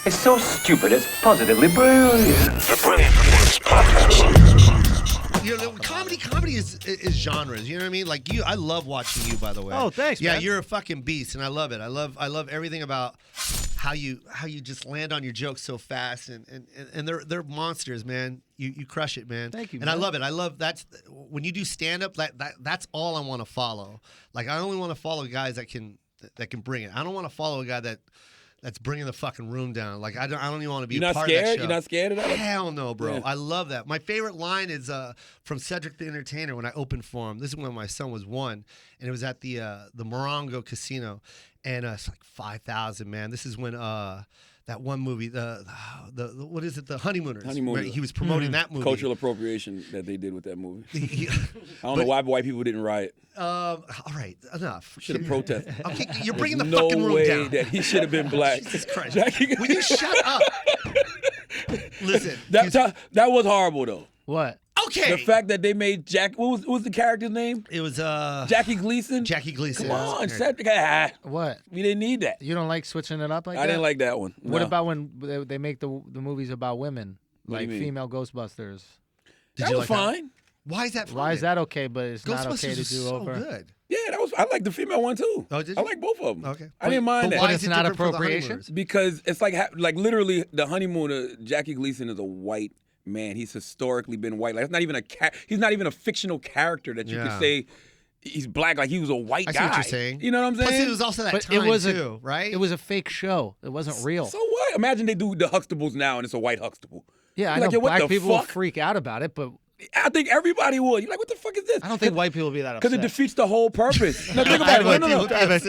It's so stupid, it's positively brilliant. The Brilliant Reports podcast. Comedy is genres. You know what I mean? Like you, I love watching you. By the way. Oh, thanks, Yeah, man. you're a fucking beast, and I love it. I love everything about how you just land on your jokes so fast, and they're monsters, man. You crush it, man. Thank you, And man. I love it. I love that's when you do stand up. That's all I want to follow. Like I only want to follow guys that can bring it. I don't want to follow a guy that's bringing the fucking room down. Like I don't even want to be You're a not part of that scared? show. You're not scared of that? Hell no, bro. Yeah. I love that. My favorite line is from Cedric the Entertainer when I opened for him. This is when my son was 1, and it was at the Morongo Casino, and it's like 5,000, man. This is when that one movie, the what is it, The Honeymooners? Honeymooners. Right? He was promoting that movie. Cultural appropriation that they did with that movie. He- I don't know why white people didn't riot. all right, enough. Should have protested. Okay, you're bringing the There's no fucking room way down. that he should have been black. Jesus Christ. Jackie, Will you shut up? Listen. that was horrible though. What? Okay. The fact that they made Jack. What was the character's name? It was Jackie Gleason. Jackie Gleason. Come on, Cedric. What? We didn't need that. You don't like switching it up like that? I didn't like that one. What No. about when they make the movies about women, What do like you mean? female Ghostbusters? Did That you was like that? fine. Why is that? Why is that okay, but it's not Ghostbusters okay to is do so over? good. Yeah, that was. I like the female one too. Oh, did I you? like both of them. Okay. I didn't mind But that. why it's is it not different for the appropriation? Honeymooners? Because it's like literally the honeymooner. Jackie Gleason is a white man. He's historically been white. Like it's not even he's not even a fictional character that you Yeah. could say he's black. Like he was a white I guy. see what you're saying. You know what I'm saying? Plus, it was also that But time it was too, right? It was a fake show. It wasn't real. So what? Imagine they do the Huxtables now and it's a white Huxtable. Yeah, I You're know like, yo, what black the people will fuck? freak out about it, but I think everybody would. You're like, what the fuck is this? I don't think white people will be that upset. Because it defeats the whole purpose. No, think about it. No.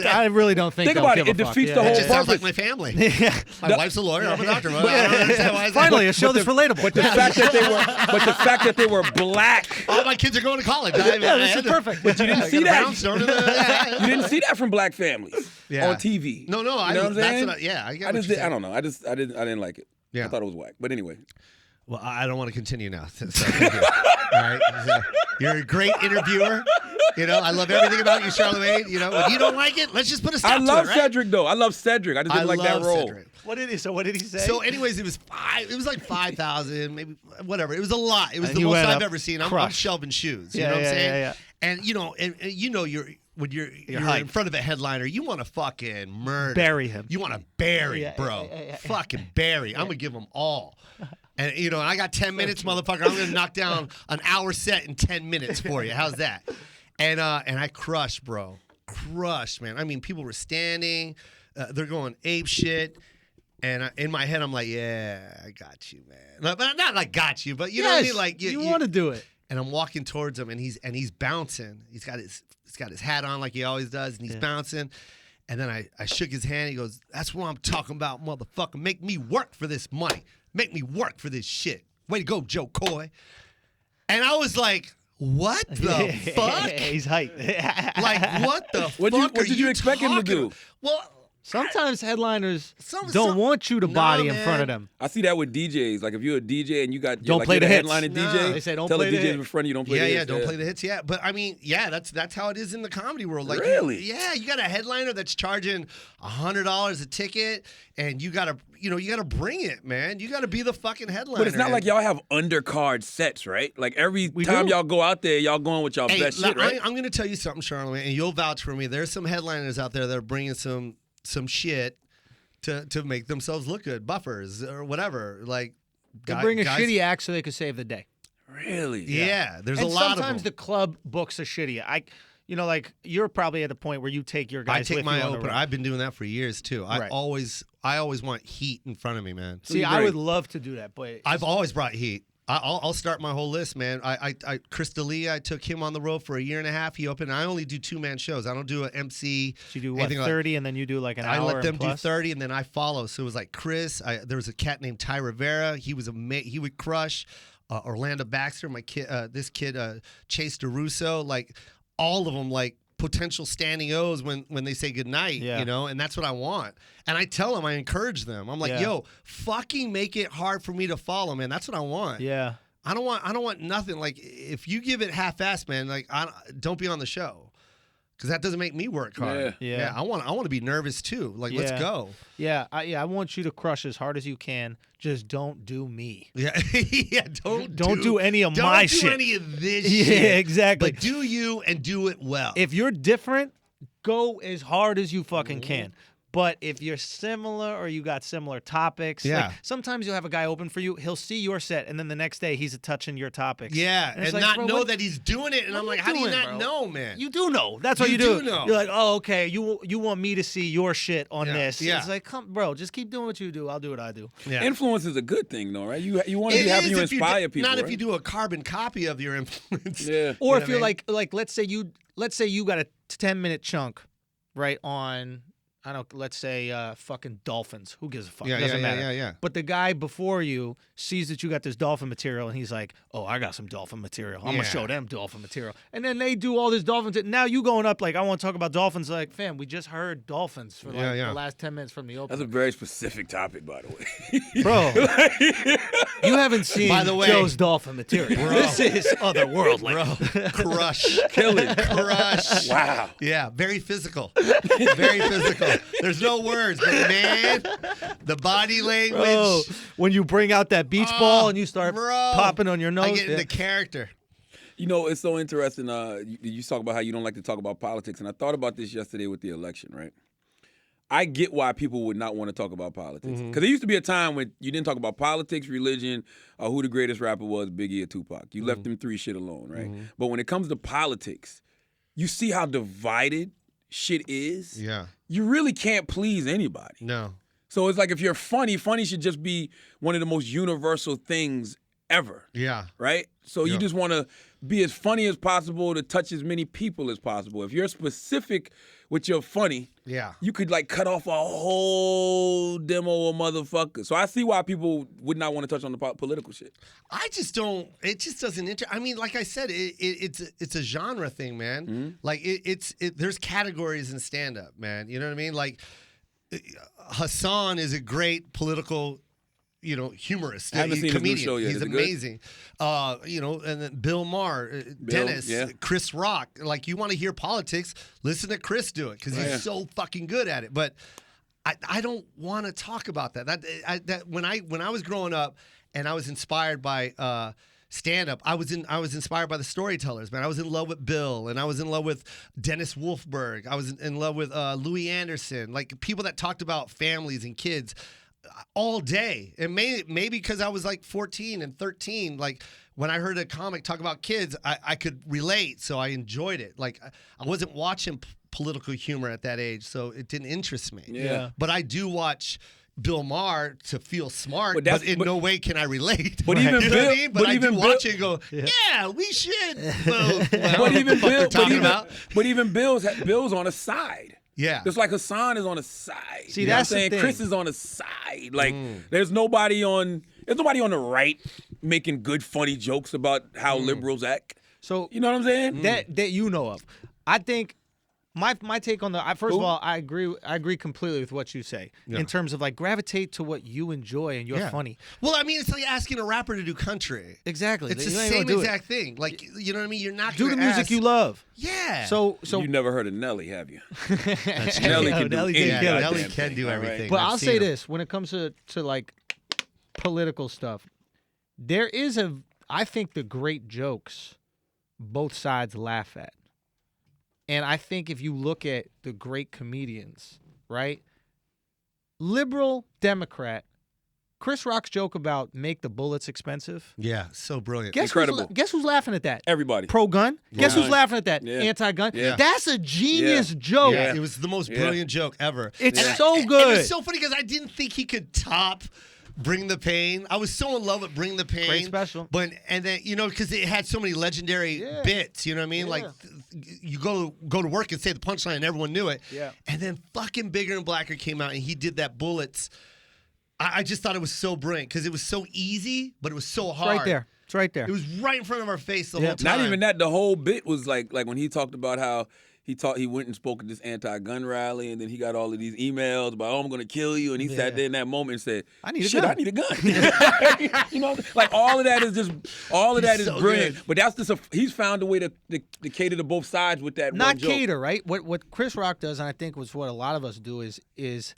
I really don't think. Think they'll about it. give It a fuck. defeats Yeah. the That whole just sounds purpose. like my family. Yeah. My wife's a lawyer. I'm a doctor. I don't understand why is that. Finally, a show that's relatable. But the fact that they were black. All my kids are going to college. Yeah, this is perfect. But you didn't see that. that. You didn't see that from black families Yeah. on TV. No, you know what I'm that's saying? what I get I what just you're did, I saying. don't know. I didn't like it. Yeah. I thought it was whack. But anyway, Well, I don't want to continue now. So thank you. All right. So, you're a great interviewer. You know, I love everything about you, Charlamagne. You know, when you don't like it, let's just put a stop I to love it, right? Cedric though. I love Cedric. I just didn't like that love role. Cedric. What did he say? So, anyways, it was like 5,000, maybe whatever. It was a lot. It was And the you most went I've up ever seen. I'm crushed. shelving shoes. You Yeah, know what I'm yeah, saying? yeah. And you know, when you're in hyped. front of a headliner, you want to fucking murder, Bury him. You want to bury, Yeah, bro. yeah. Fucking bury. I'm gonna give them all. And you know, I got 10 minutes, motherfucker. I'm gonna knock down an hour set in 10 minutes for you. How's that? And I crushed, bro. Crushed, man. I mean, people were standing. They're going ape shit. And in my head, I'm like, yeah, I got you, man. But not like got you, but you know what I mean? Like you want to do it. And I'm walking towards him, and he's bouncing. He's got his hat on like he always does, and he's bouncing. And then I shook his hand. He goes, "That's what I'm talking about, motherfucker. Make me work for this money. Make me work for this shit. Way to go, Joe Coy." And I was like, "What the fuck? He's hyped. Like, what the fuck? What did are you expect him to talking do? about?" Well, Sometimes headliners Some- don't want you to Nah, body in man. front of them. I see that with DJs. Like if you're a DJ and you got Don't like play you're the hits. headlining Nah. DJ, They say don't tell play the the DJs hit. in front of you don't play the yeah, hits. don't play the hits. Yeah, but I mean, yeah, that's how it is in the comedy world. Like, Really? you got a headliner that's charging $100 a ticket, and you gotta bring it, man. You gotta be the fucking headliner. But it's not and- like y'all have undercard sets, right? Like every time do. y'all go out there, y'all going with y'all Hey, best shit, right? I'm gonna tell you something, Charlamagne, and you'll vouch for me. There's some headliners out there that are bringing some shit to make themselves look good, buffers or whatever. Like, They bring a shitty act so they could save the day. Really? Yeah, there's And a lot of sometimes them. the club books a shitty. Like you're probably at a point where you take your I guys take with my you on the opener. road. I've been doing that for years too. I Right. always want heat in front of me, man. See, I would love to do that, but I've always brought heat. I'll start my whole list, man. Chris D'Elia, I took him on the road for a year and a half. He opened. I only do 2-man shows. I don't do an MC. you do what, anything like- 30, and then you do like an I hour let them and do plus? 30, and then I follow. So it was like Chris. There was a cat named Ty Rivera. He was he would crush. Orlando Baxter, my kid. This kid, Chase DeRusso. Like all of them, like potential standing O's when they say goodnight, Yeah. you know, and that's what I want. And I tell them, I encourage them. I'm like, Yeah. yo, fucking make it hard for me to follow, man. That's what I want. Yeah. I don't want nothing. Like if you give it half-assed, man, like don't be on the show. because that doesn't make me work hard. Yeah. I want to be nervous too. Like, let's go. Yeah, I want you to crush as hard as you can. Just don't do me. Yeah, yeah. Don't do any of my shit. Don't do any of this Yeah, shit. exactly. But do you and do it well. If you're different, go as hard as you fucking can. But if you're similar or you got similar topics, Yeah. like sometimes you'll have a guy open for you. He'll see your set, and then the next day he's touching your topics. Yeah, it's and like, not bro, know what- that he's doing it. And what I'm are like, you how do you doing, not bro? know, man? You do know. That's what You you do. do know. You're like, oh, okay. You want me to see your shit on this? Yeah. It's like, come, bro, just keep doing what you do. I'll do what I do. Yeah. Influence is a good thing, though, right? You want to It be having is you if you inspire do- people. Not right? if you do a carbon copy of your influence. Yeah. Or You if know you're what I like, let's say you got a 10-minute chunk, right on. I don't. Let's say fucking dolphins. Who gives a fuck? Yeah, Doesn't yeah, matter. yeah, yeah. But the guy before you sees that you got this dolphin material, and he's like, "Oh, I got some dolphin material. I'm Yeah. gonna show them dolphin material." And then they do all this dolphins. Now you going up like, "I want to talk about dolphins." Like, fam, we just heard dolphins for like Yeah. the last 10 minutes from the That's open. a very specific topic, by the way. Bro, you haven't seen By the way- Joe's dolphin material. This is otherworldly. Bro, crush. Killing. Crush. Wow. Yeah, very physical. Very physical. There's no words, but man, the body language. Bro, when you bring out that beach ball and you start bro, popping on your nose. I get yeah. into character. You know, it's so interesting. You talk about how you don't like to talk about politics, and I thought about this yesterday with the election, right? I get why people would not want to talk about politics. Because there used to be a time when you didn't talk about politics, religion, or who the greatest rapper was, Biggie or Tupac. You left them three shit alone, right? But when it comes to politics, you see how divided shit is. Yeah. You really can't please anybody. No. So it's like if you're funny should just be one of the most universal things ever. Yeah. Right? So you just want to be as funny as possible to touch as many people as possible. If you're specific with your funny, Yeah. you could like cut off a whole demo of motherfuckers. So I see why people would not want to touch on the political shit. I just don't. It just doesn't. I mean, like I said, it's a genre thing, man. Like there's categories in stand up, man. You know what I mean? Like Hassan is a great political, humorist. I haven't seen his new comedian. show yet. He's Is it good? amazing. And then Bill Maher, Dennis, yeah. Chris Rock. Like you want to hear politics, listen to Chris do it because he's so fucking good at it. But I don't want to talk about that. That when I was growing up and I was inspired by stand up, I was inspired by the storytellers, man. I was in love with Bill, and I was in love with Dennis Wolfberg. I was in love with Louis Anderson, like people that talked about families and kids all day. And maybe because I was like 14 and 13, like when I heard a comic talk about kids, I could relate, so I enjoyed it. Like I wasn't watching political humor at that age, so it didn't interest me. Yeah. But I do watch Bill Maher to feel smart, But but in no way can I relate. But even you know what I Bill- mean? but But I even do Bill- watch it and go, yeah, we should. Well, But even Bill, about. but even Bill's on a side. Yeah. Just like Hassan is on a side. See, You know what I'm that's the saying? thing. Chris is on a side. Like there's nobody on the right making good funny jokes about how liberals act. So You know what I'm saying? that you know of. I think my take on first of all, I agree completely with what you say in terms of like gravitate to what you enjoy and you're funny. Well, I mean, it's like asking a rapper to do country. Exactly. It's the You ain't gonna same do it. exact thing. Like, you know what I mean? You're not Do gonna the music ask- you love. Yeah. So You never heard of Nelly, have you? Nelly Nelly can do Nelly any yeah, get it. Nelly goddamn can thing, do all right? everything. But I've I'll seen say him. this, when it comes to like political stuff, there is I think the great jokes both sides laugh at. And I think if you look at the great comedians, right? Liberal, Democrat, Chris Rock's joke about make the bullets expensive. Yeah, so brilliant. Incredible. Guess who's laughing at that? Everybody. Pro-gun. Guess who's laughing at that? Yeah. Anti-gun. Yeah. That's a genius joke. Yeah, it was the most brilliant joke ever. It's And so and good. it's so funny because I didn't think he could top Bring the Pain. I was so in love with Bring the Pain. Great special. But and then because it had so many legendary bits, you know what I mean? Yeah. Like you go to work and say the punchline and everyone knew it. Yeah. And then fucking Bigger and Blacker came out and he did that Bullets. I just thought it was so brilliant because it was so easy, but it was so It's hard. right there. It's right there. It was right in front of our face the Yeah. whole time. Not even that. The whole bit was like when he talked about how He went and spoke at this anti-gun rally, and then he got all of these emails about, "Oh, I'm going to kill you," and he sat there in that moment and said, I need a "Shit, gun." I need a gun." You know, like all of that is so brilliant. good. But that's just he's found a way to cater to both sides with that Not one joke. cater, right? What Chris Rock does, and I think was what a lot of us do, is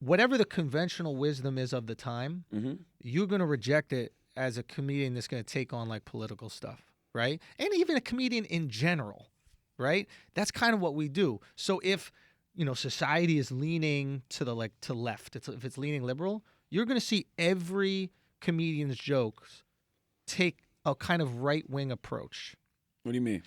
whatever the conventional wisdom is of the time, you're going to reject it as a comedian that's going to take on like political stuff, right? And even a comedian in general, right? That's kind of what we do. So if society is leaning to the left, if it's leaning liberal, you're going to see every comedian's jokes take a kind of right-wing approach. What do you mean?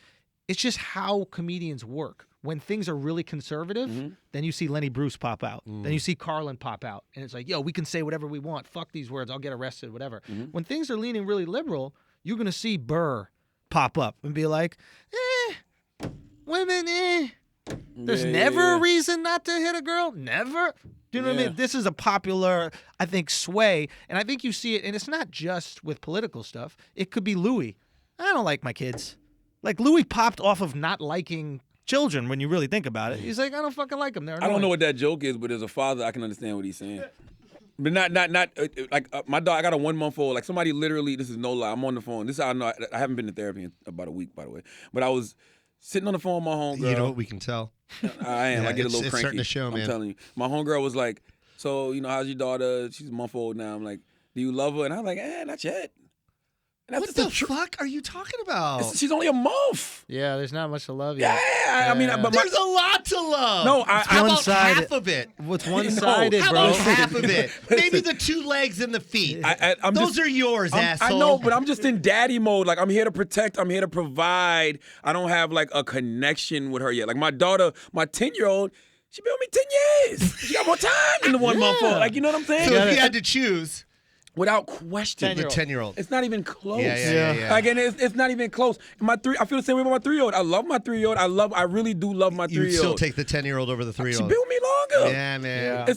It's just how comedians work. When things are really conservative, then you see Lenny Bruce pop out. Then you see Carlin pop out. And it's like, yo, we can say whatever we want. Fuck these words. I'll get arrested, whatever. When things are leaning really liberal, you're going to see Burr pop up and be like, women, There's never a reason not to hit a girl. Never. Do you know what I mean? This is a popular, I think, sway. And I think you see it, and it's not just with political stuff. It could be Louis. I don't like my kids. Like, Louis popped off of not liking children when you really think about it. He's like, I don't fucking like them. I don't know what that joke is, but as a father, I can understand what he's saying. But not my dog. I got a 1-month-old. Like, somebody literally, this is no lie. I'm on the phone. This is how I know. I haven't been to therapy in about a week, by the way. But I was sitting on the phone with my homegirl. You know what? We can tell. I am. I get a little it's cranky. starting to show, man. I'm telling you. My homegirl was like, so, how's your daughter? She's a month old now. I'm like, do you love her? And I'm like, not yet. And What the fuck are you talking about? She's only a month. Yeah, there's not much to love yet. Yeah, I mean, but There's a lot to love. No, How about one-sided. half of it? What's one-sided, How bro? about half of it? Maybe the 2 legs and the feet. Those are yours, asshole. I know, but I'm just in daddy mode. Like, I'm here to protect. I'm here to provide. I don't have, like, a connection with her yet. Like, my daughter, my 10-year-old, she been with me 10 years. She got more time than the 1-month-old. Like, you know what I'm saying? So if you had to choose, without question, the 10-year-old. It's not even close. Yeah. Like, and it's not even close. I feel the same way about my 3-year-old. I love my 3-year-old. I really do love my 3-year-old. You would still take the 10-year-old over the She 3-year-old. been with me longer. Yeah, man. Yeah.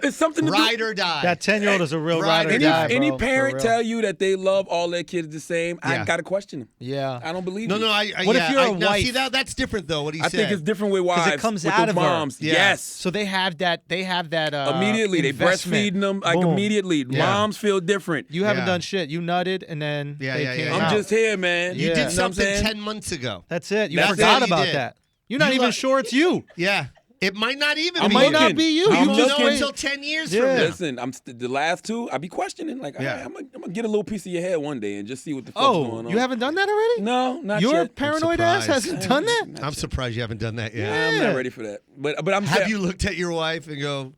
It's something to ride do. or die. That 10-year-old is a real Ride ride or or die. die, Any bro, for parent real. tell you that they love all their kids the same, I Yeah. got to question them. Yeah. I don't believe No, you. What if you're a now, wife? see, that's different, though, what he I said. think it's different with wives. it comes with out the of her. moms. Yeah. Yes. So they have that. Immediately. They investment. breastfeeding them like Boom. immediately. Yeah. Moms feel different. You haven't Yeah. done shit. You nutted and then Yeah, they yeah, came yeah. I'm out. just here, man. You Yeah. did know what I'm something saying? 10 months ago. That's it. You That's forgot all you about did. that. You're not You even let- sure it's you. Yeah. It might not even I'm be might you. not be you. I'm You won't looking. know until 10 years from Yeah. now. Listen, the last 2, I be questioning. Like, Yeah. I'm gonna get a little piece of your head one day and just see what the fuck's going Oh, on. you haven't done that already? No, not Your yet. paranoid ass surprised. hasn't done that? I'm surprised you haven't done that yet. I'm Yeah. not ready for that. But I'm Have you looked at your wife and go,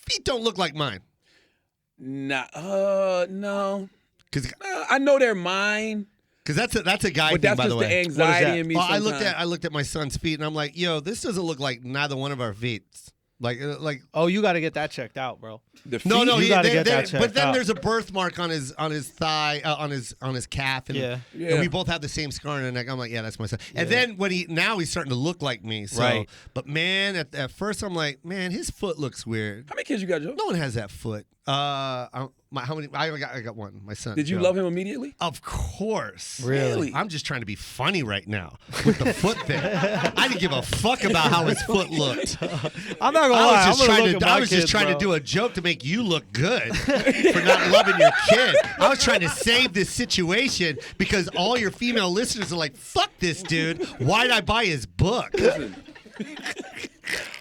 feet don't look like mine? No. Because I know they're mine, that's a guy but thing, that's by just the the way. anxiety in me. Well, sometimes. I looked at my son's feet and I'm like, yo, this doesn't look like neither one of our feet. Like Oh, you got to get that checked out, bro. The feet, no, You gotta get that but checked then out. there's a birthmark on his thigh, on his calf, and, Yeah. and we both have the same scar on the neck. I'm like, yeah, that's my son. And then now he's starting to look like me. So, Right. But man, at first I'm like, man, his foot looks weird. How many kids you got, Joe? No one has that foot. How many? I got one. My son. Did you Joe. love him immediately? Of course. Really? I'm just trying to be funny right now with the foot thing. I didn't give a fuck about how his foot looked. I'm not gonna lie. I was just kids, trying bro. to do a joke to make you look good for not loving your kid. I was trying to save this situation because all your female listeners are like, "Fuck this dude. Why'd I buy his book?"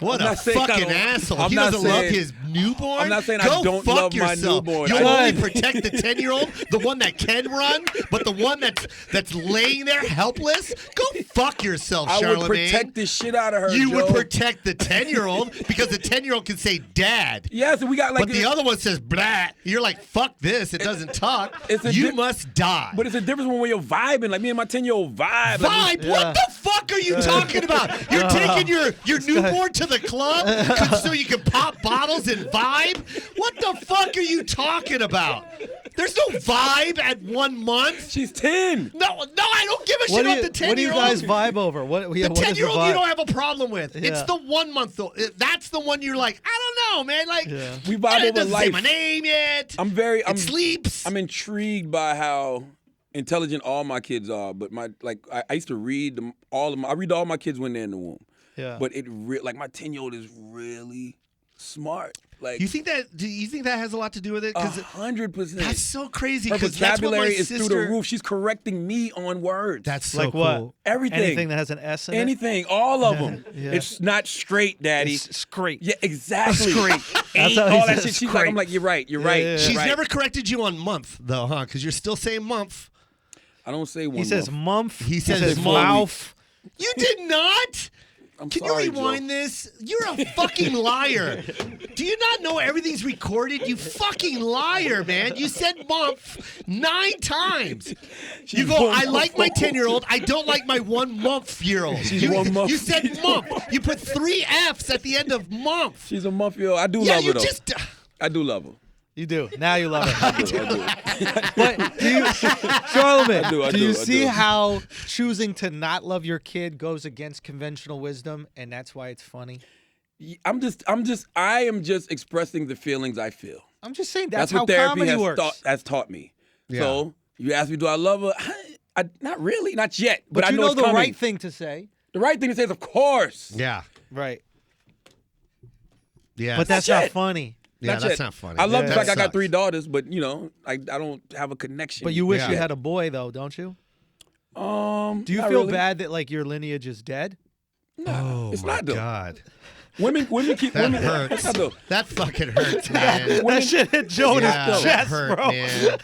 What I'm a not saying I fucking don't- asshole. I'm He not doesn't love saying- his newborn. I'm not saying I Go don't fuck love my yourself. newborn. You'll I- only protect the 10-year-old, the one that can run, but the one that's laying there helpless. Go fuck yourself, I Charlamagne. would protect the shit out of her. You would Joe. protect the 10-year-old because the 10-year-old can say dad. Yes, and we got like. But the other one says blah. You're like, fuck this. It doesn't talk. It's a You di- must die. But it's a difference when you're vibing. Like me and my 10-year-old vibe. Like, Vibe? What the fuck are you talking about? You're taking your newborn to the club so you can pop bottles and vibe? What the fuck are you talking about? There's no vibe at 1 month. she's 10. No, I don't give a What shit do about you, the 10-year-old. what do you guys vibe over? What, yeah, The what is 10-year-old vibe? you don't have a problem with. It's Yeah. the 1 month though. That's the one you're like, I don't know, man. Like, Yeah. We vibe it over doesn't say life. my name yet. I'm It sleeps. I'm intrigued by how intelligent all my kids are. But I used to read them I read all my kids when they're in the womb. Yeah. But like my 10-year-old is really smart. Like Do you think that has a lot to do with it? Because 100%. that's so crazy. Her Because that's what my vocabulary is sister. through the roof. She's correcting me on words. That's so Like cool. what? everything. Anything that has an S in it. Anything, all of them. Yeah. It's not straight, Daddy. It's straight. Yeah, exactly. That's how he all that says shit. She's straight. like, I'm like, you're right. You're right. Yeah. you're She's right. never corrected you on month though, huh? Because you're still saying month. I don't say one. He says month. mumph. He says mouth. mouth. You did not. I'm Can sorry, you rewind Joe. this? You're a fucking liar. Do you not know everything's recorded? You fucking liar, man. You said month 9 times. You go, I like my 10-year-old. I don't like my 1 month-year-old. She's 1 month. You said month. You put 3 F's at the end of month. She's a month-year-old. I do Yeah, love you her, though. just. I do love her. You do. Now you love it. I do. But do you, Charlamagne, I do do, you I see do. how choosing to not love your kid goes against conventional wisdom, and that's why it's funny? I am just expressing the feelings I feel. I'm just saying that's what how therapy comedy works. has taught me. Yeah. So you ask me, do I love her? I not really, not yet. But I you know know it's the coming. right thing to say. The right thing to say is, of course. Yeah. Right. Yeah. But that's Not not yet. funny. yeah, that's yet. not funny. I love Yeah. the fact That I got sucks. 3 daughters, but I don't have a connection. But you wish Yeah. you had a boy, though, don't you? Do Do you feel bad that like your lineage is dead? Oh it's my not though. God. Women keep That women. hurts. I know. That fucking hurts, man. That shit hit Joe in Yeah, his that chest, hurt, bro. man.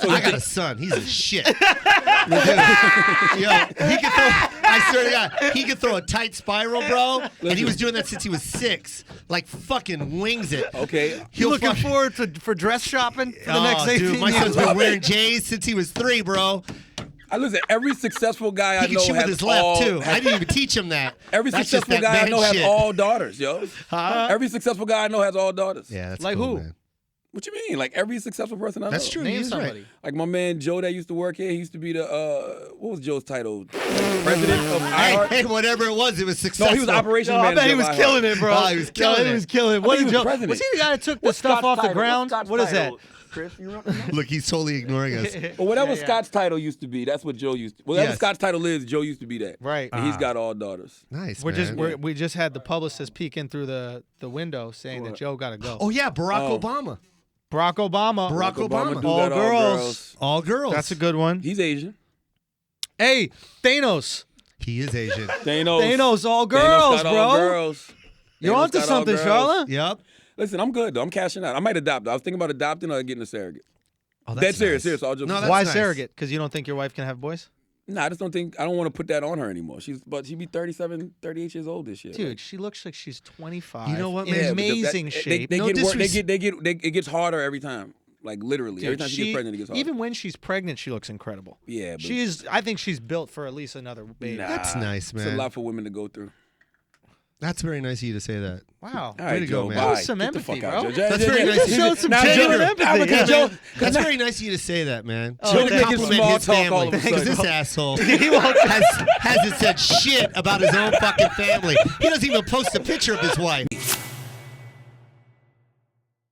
I got a son. He's a shit. Yo, he can throw. I swear to God, he can throw a tight spiral, bro. And he was doing that since he was 6. Like fucking wings it. Okay. You looking fuck- forward for dress shopping for the next 18 dude, my years? son's been wearing J's since he was 3, bro. I listen. Every successful guy I He can know shoot with has his left all. too. I didn't even teach him that. Every That's just successful that guy I man know has shit. all daughters, yo. Huh? Every successful guy I know has all daughters. Yeah, that's Like cool, who? man. What you mean? Like every successful person I know. That's true. Name He's somebody. right. Like my man Joe that used to work here. He used to be the what was Joe's title? President of Hey, iHeart. hey, whatever it was No, successful. he was operations Yo, I manager. bet he of was iHeart. killing it, bro. Oh, he was killing He it. was killing it. I What think did he was Joe? president. Was he the guy that took the stuff off the ground? What is that? Chris, you remember? Look, he's totally ignoring us. Or whatever Yeah, yeah. Scott's title used to be, that's what Joe used to. Whatever Yes. Scott's title is, Joe used to be that. Right. And he's got all daughters. Nice, We're we just had the publicist peek in through the window saying that Joe got to go. Oh yeah, Barack Oh. Obama. Barack Obama. Barack Obama. do All got girls. All girls. That's a good one. He's Asian. Hey, Thanos. He is Asian. Thanos, all Thanos girls, got bro. all girls. You're Thanos onto got all something, girls. Charlotte. Yep. Listen, I'm good though. I'm cashing out. I might adopt. I was thinking about adopting or getting a surrogate. Oh, Dead serious. All jokes No, aside. that's Why nice. surrogate? Because you don't think your wife can have boys? Nah, I just don't think. I don't want to put that on her anymore. She'd be 37, 38 years old this year. Dude, she looks like she's 25. You know what, In man? amazing shape. They No get work, disres- it gets harder every time. Like literally, every Dude, time she gets pregnant, it gets harder. even when she's pregnant, she looks incredible. Yeah, but I think she's built for at least another baby. Nah, That's nice, It's a man. lot for women to go through. That's very nice of you to say that. Wow. All right, to go, Joe. man. Bye. That was some Get the empathy, fuck out, bro. Joe. That's very nice. You showed some Now, genuine Joe, empathy. because Joe, That's very nice of you to say that, man. Oh, Joe okay. to Making compliment small his talk family. all of a Because sudden. this asshole hasn't said shit about his own fucking family. He doesn't even post a picture of his wife.